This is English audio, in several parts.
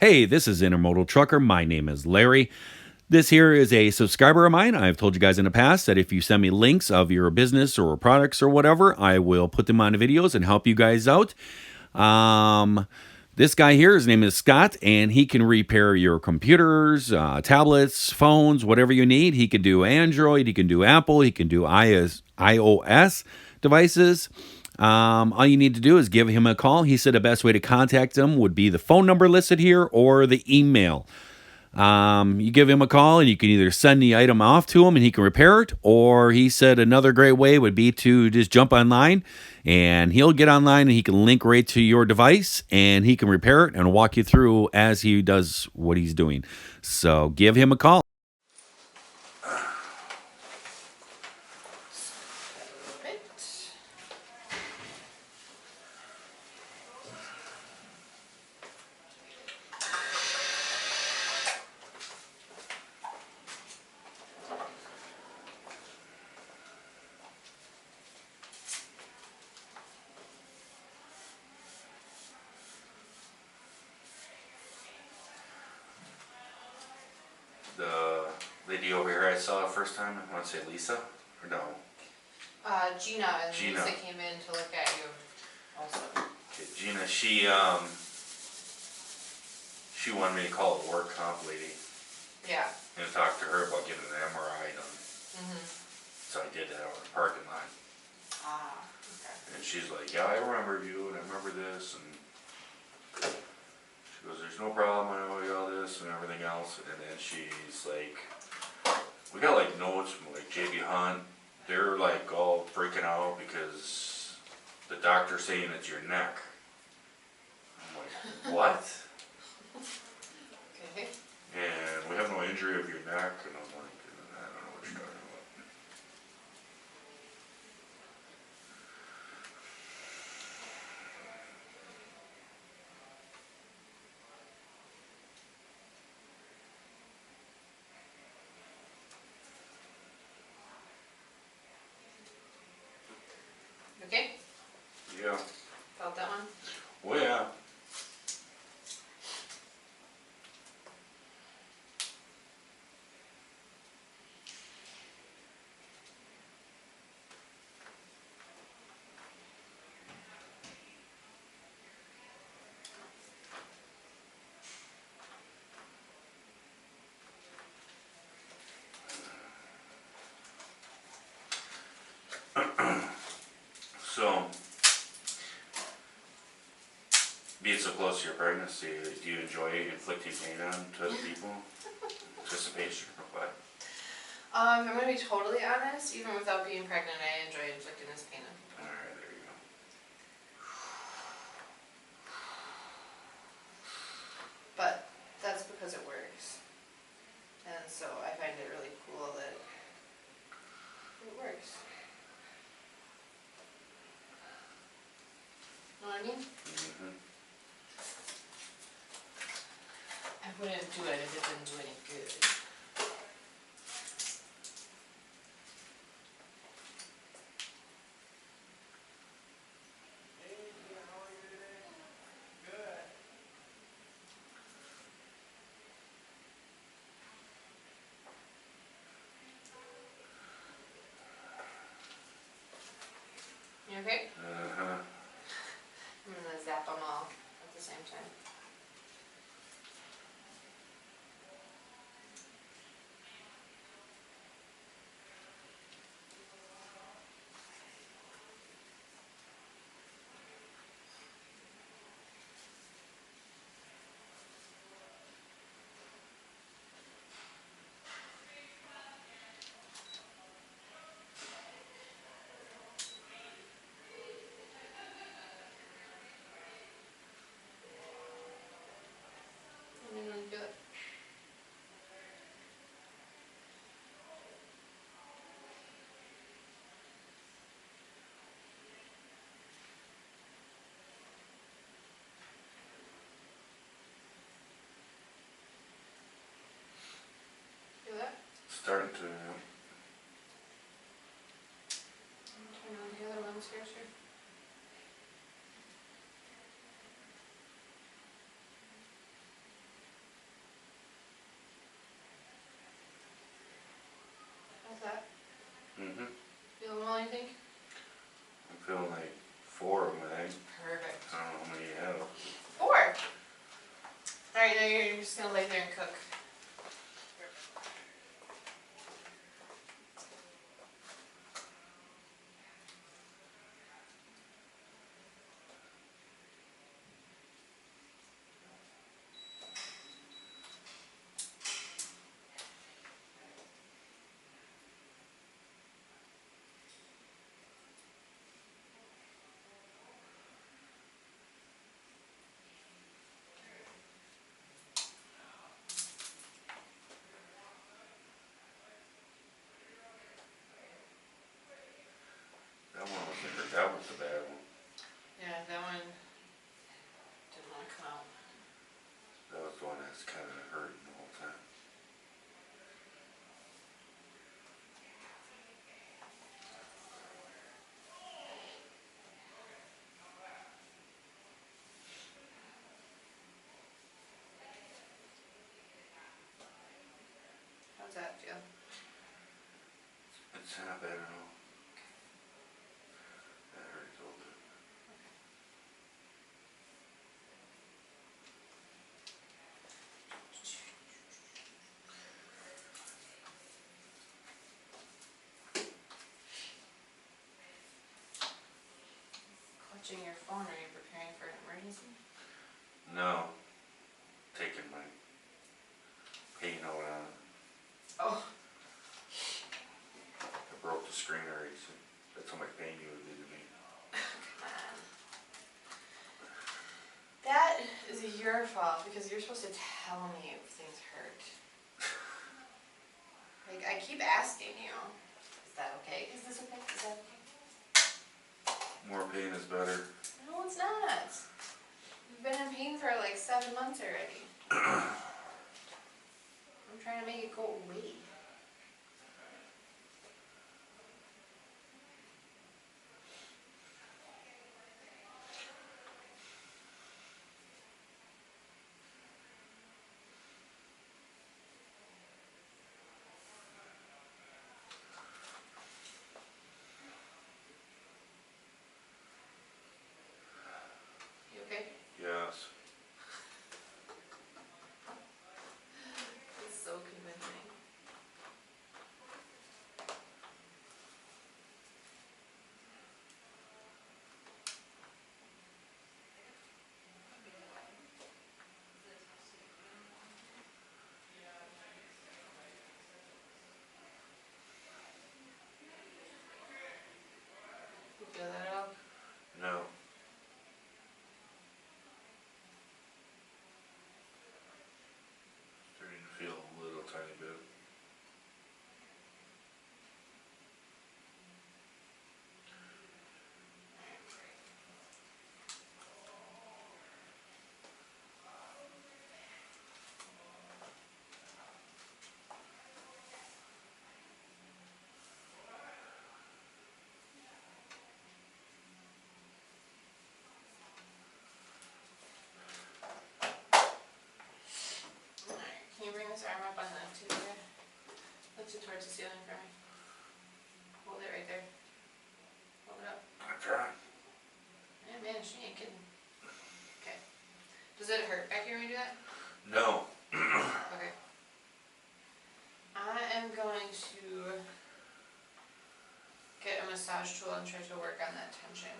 Hey, this is Intermodal Trucker. My name is Larry. This here is a subscriber of mine. I've told you guys in the past that if you send me links of your business or products or whatever, I will put them on the videos and help you guys out. This guy here, his name is Scott, and he can repair your computers, tablets, phones, whatever you need. He can do Android, he can do Apple, he can do iOS devices. All you need to do is give him a call. He said the best way to contact him would be the phone number listed here or the email. You give him a call and you can either send the item off to him and he can repair it, or he said another great way would be to just jump online and he'll get online and he can link right to your device and he can repair it and walk you through as he does what he's doing. So give him a call. The lady over here I saw first time, I want to say Lisa, or no? Gina, and Gina. Lisa came in to look at you also. Okay, Gina, she wanted me to call a work comp lady Yeah. and talk to her about getting an MRI done. So I did that over the parking lot. Okay. And she's like, yeah, I remember you, and I remember this, and she goes, there's no problem, I know you all this, and everything else, and then she's like, we got like notes from like JB Hunt, they're like all freaking out because the doctor's saying it's your neck. I'm like, what? Okay. And we have no injury of your neck, and I'm like, I don't know what you're talking about. Okay? Yeah. Felt that one? Oh yeah. So, being so close to your pregnancy, do you enjoy inflicting pain on to other people? Anticipation or what? If I'm gonna be totally honest, even without being pregnant, I enjoy inflicting this pain on people. Alright, there you go. But that's because it works. And so I find it really cool that it works. Know what I mean? I wouldn't do it if it didn't do any good. You okay? I'm gonna zap them all at the same time. Alright, now you're just gonna lay there and cook. That was the bad one. Yeah, that one didn't want to come out. That was the one that's kind of hurting the whole time. How's that feel? It's not bad at all. That hurts a little bit. Clutching your phone, are you preparing for an emergency? No. Taking my paint out on it. Oh. I broke the screen already, so that's how much pain you would do to me. Come on. That is your fault because you're supposed to tell me if things hurt. Like, I keep asking you, is that okay? Is this okay? Is that okay? More pain is better. No, it's not. You've been in pain for like 7 months already. I'm trying to make it go away. You okay? Yes. It's so convincing. You feel that at all? No. Starting to feel a little tiny bit. Alright, can you bring this arm up on the tube there? Lift it towards the ceiling for me. Hold it right there. Hold it up. I'm trying. Yeah, man, she ain't kidding. Okay. Does it hurt back here when you do that? No. Okay. I am going to get a massage tool and try to work on that tension.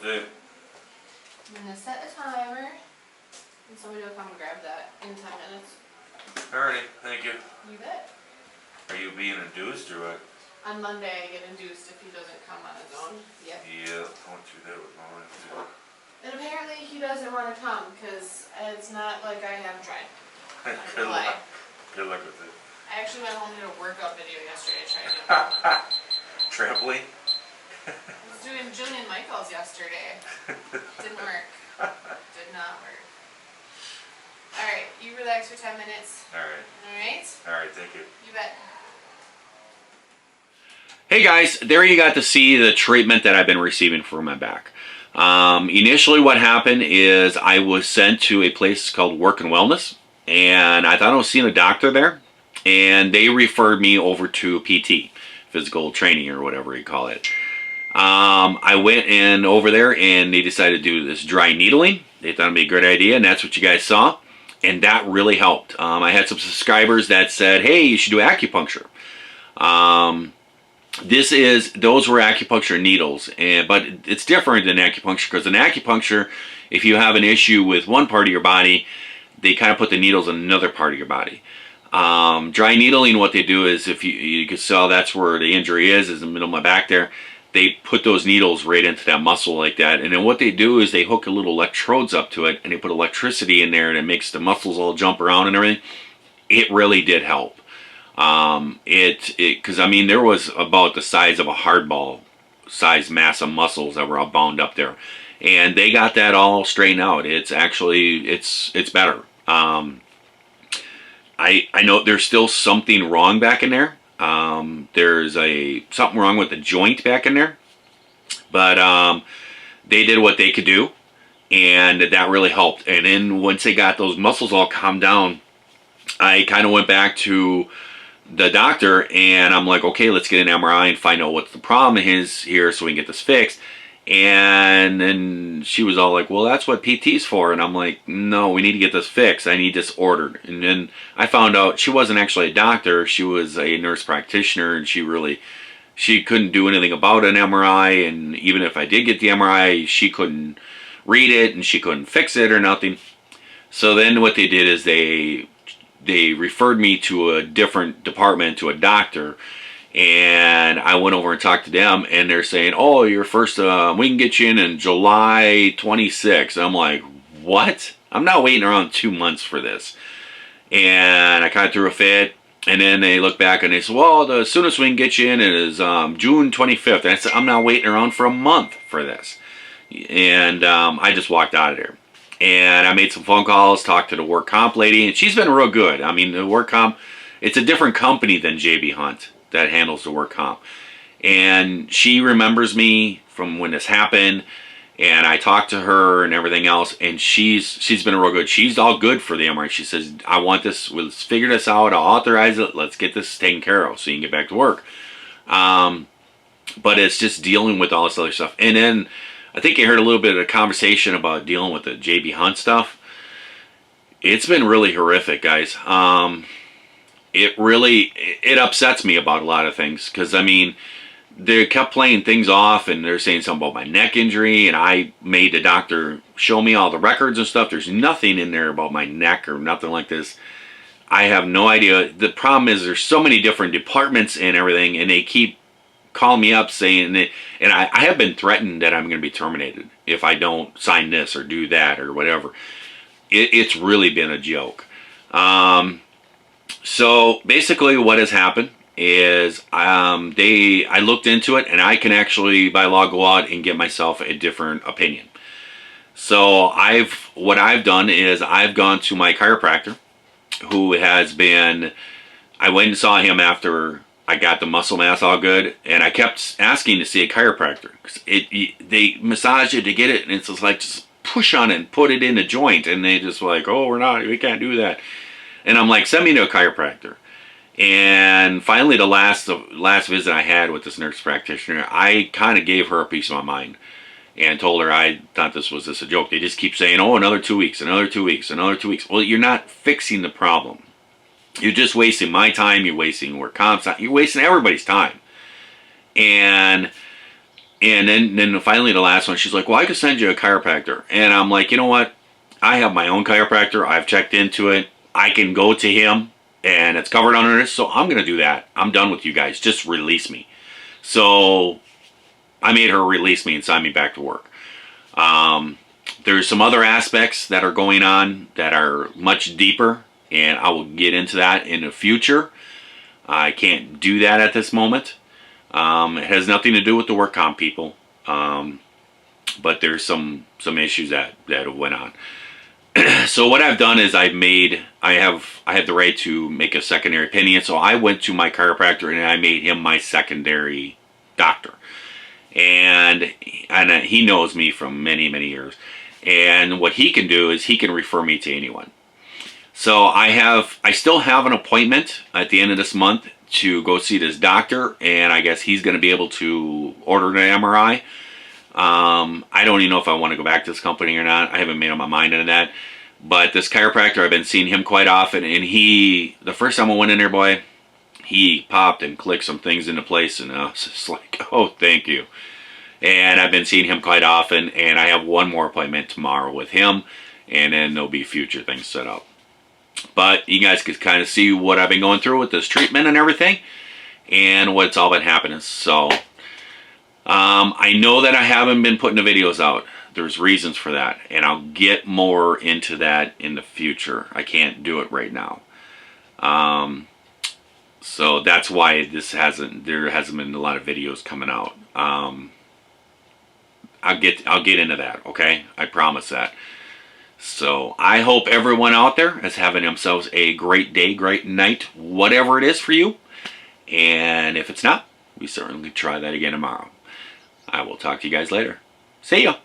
with it. I'm gonna set a timer, and somebody will come and grab that in 10 minutes. Alrighty, thank you. You bet. Are you being induced or what? On Monday, I get induced if he doesn't come on his own. Yep. Yeah, don't do that with mine too. And apparently he doesn't want to come because it's not like I haven't tried. I'm not Good gonna lie. luck. Good luck with it. I actually went home and did a workout video yesterday. I tried to. Trampoline? I was doing Jillian Michaels yesterday. Didn't work. Did not work. Alright, you relax for 10 minutes. Alright. Alright? Alright, thank you. You bet. Hey guys, there you got to see the treatment that I've been receiving for my back. Initially what happened is I was sent to a place called Work and Wellness, and I thought I was seeing a doctor there, and they referred me over to PT, physical training or whatever you call it. I went in over there and they decided to do this dry needling. They thought it'd be a good idea, and that's what you guys saw, and that really helped. I had some subscribers that said, hey, you should do acupuncture. Those were acupuncture needles, but it's different than acupuncture, because in acupuncture, if you have an issue with one part of your body, they kind of put the needles in another part of your body. Dry needling, what they do is, if you can tell that's where the injury is in the middle of my back there, they put those needles right into that muscle like that, and then what they do is they hook a little electrodes up to it, and they put electricity in there, and it makes the muscles all jump around and everything. It really did help. Because I mean, there was about the size of a hardball size mass of muscles that were all bound up there, and they got that all straightened out. It's actually, it's better. I know there's still something wrong back in there. There's something wrong with the joint back in there, but they did what they could do, and that really helped. And then once they got those muscles all calmed down, I kind of went back to the doctor, and I'm like, okay, let's get an MRI and find out what the problem is here so we can get this fixed. And then she was all like, well, that's what PT's for. And I'm like, no, we need to get this fixed. I need this ordered. And then I found out she wasn't actually a doctor. She was a nurse practitioner, and she couldn't do anything about an MRI. And even if I did get the MRI, she couldn't read it, and she couldn't fix it or nothing. So then what they did is they referred me to a different department, to a doctor, and I went over and talked to them, and they're saying, oh, your first, we can get you in July 26th. And I'm like, what? I'm not waiting around 2 months for this. And I kind of threw a fit, and then they looked back and they said, well, the soonest we can get you in is June 25th. And I said, I'm not waiting around for a month for this. And I just walked out of there. And I made some phone calls, talked to the work comp lady, and she's been real good. I mean, the work comp, it's a different company than JB Hunt that handles the work comp. And she remembers me from when this happened, and I talked to her and everything else, and she's been real good. She's all good for the MRI. She says, I want this, let's figure this out, I'll authorize it, let's get this taken care of so you can get back to work. But it's just dealing with all this other stuff. And then I think you heard a little bit of a conversation about dealing with the JB Hunt stuff. It's been really horrific, guys. It upsets me about a lot of things, because I mean, they kept playing things off, and they're saying something about my neck injury, and I made the doctor show me all the records and stuff. There's nothing in there about my neck or nothing like this. I have no idea. The problem is there's so many different departments and everything, and they keep calling me up saying that, and I have been threatened that I'm going to be terminated if I don't sign this or do that or whatever. It's really been a joke. So basically what has happened is I looked into it, and I can actually by law go out and get myself a different opinion. So what I've done is I've gone to my chiropractor, who has been, I went and saw him after I got the muscle mass all good, and I kept asking to see a chiropractor. They massage it to get it, and it's just like, just push on it and put it in a joint, and they just like, oh, we can't do that. And I'm like, send me to a chiropractor. And finally, the last visit I had with this nurse practitioner, I kind of gave her a piece of my mind and told her I thought this was just a joke. They just keep saying, oh, another 2 weeks, another 2 weeks, another 2 weeks. Well, you're not fixing the problem. You're just wasting my time, you're wasting work comp's time, you're wasting everybody's time. And And then finally the last one, she's like, well, I could send you a chiropractor. And I'm like, you know what? I have my own chiropractor. I've checked into it. I can go to him, and it's covered under this, so I'm going to do that. I'm done with you guys. Just release me. So I made her release me and sign me back to work. There's some other aspects that are going on that are much deeper, and I will get into that in the future. I can't do that at this moment. It has nothing to do with the work comp people, but there's some issues that went on. So what I've done is I have the right to make a secondary opinion. So I went to my chiropractor and I made him my secondary doctor, and he knows me from many years. And what he can do is he can refer me to anyone. So I still have an appointment at the end of this month to go see this doctor, and I guess he's going to be able to order an MRI. I don't even know if I want to go back to this company or not. I haven't made up my mind on that. But this chiropractor, I've been seeing him quite often, and the first time I went in there, boy, he popped and clicked some things into place, and I was just like, oh, thank you. And I've been seeing him quite often, and I have one more appointment tomorrow with him, and then there'll be future things set up. But you guys can kind of see what I've been going through with this treatment and everything, and what's all been happening. So I know that I haven't been putting the videos out. There's reasons for that, and I'll get more into that in the future. I can't do it right now. So that's why there hasn't been a lot of videos coming out. I'll get into that, okay? I promise that. So I hope everyone out there is having themselves a great day, great night, whatever it is for you. And if it's not, we certainly try that again tomorrow. I will talk to you guys later. See ya.